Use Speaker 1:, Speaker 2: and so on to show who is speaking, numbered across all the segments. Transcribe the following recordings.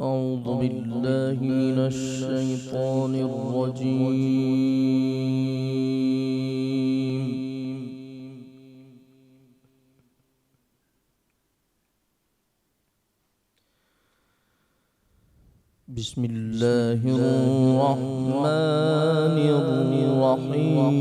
Speaker 1: أعوذ بالله من الشيطان الرجيم. بسم الله الرحمن الرحيم.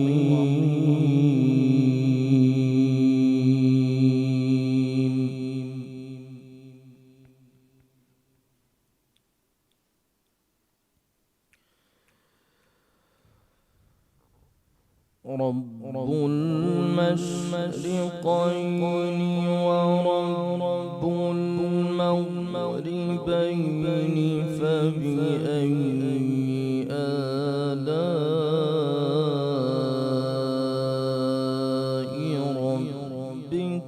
Speaker 1: رب المشرقين ورب المغربين فبأي آلاء ربكما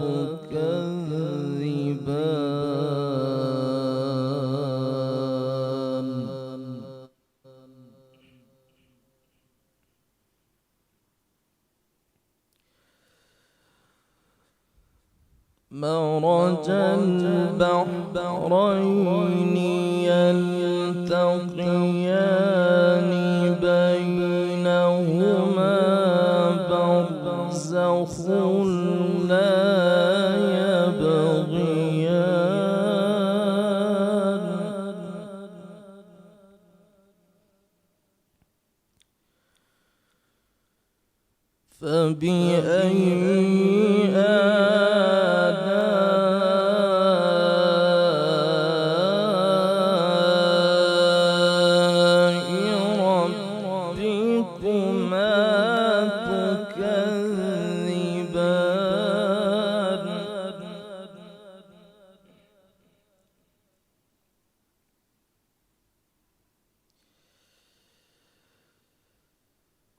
Speaker 1: تكذبان. مرج البحرين يلتقيان بينهما برزخ لا يبغيان فبأي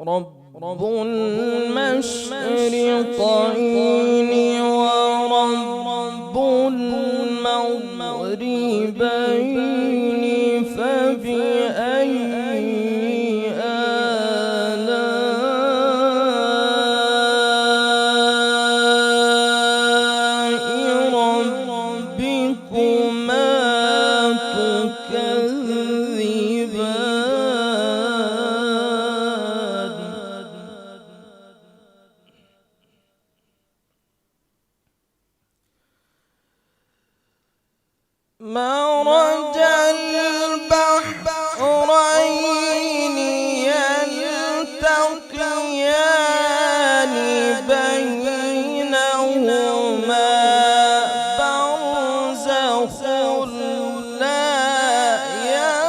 Speaker 1: رب المشرقين ورب المغربين فبأي آلاء ربكما تكذبان. مرج البحرين يلتقيان بينهما برزخ لا يبغيان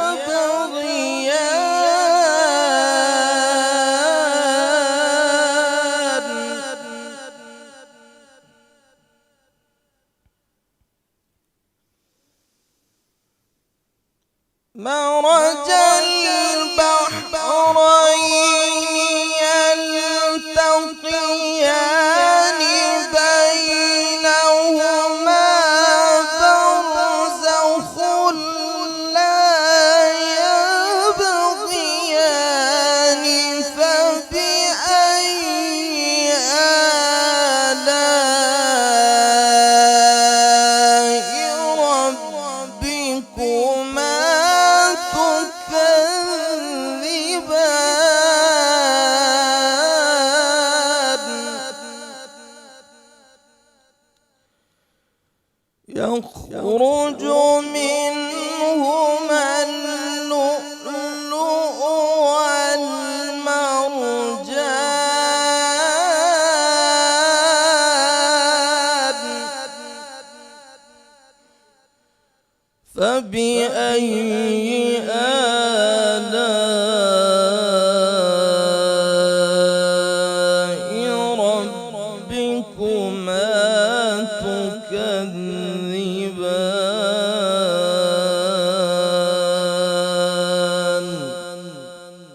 Speaker 1: مرج البحرين يلتقيان بينهما برزخ لا يبغيان فبأي آلاء ربكما يخرج منهما اللؤلؤ والمرجان فبأي آلاء ربكما تكذبان.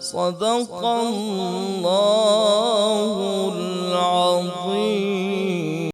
Speaker 1: صدق الله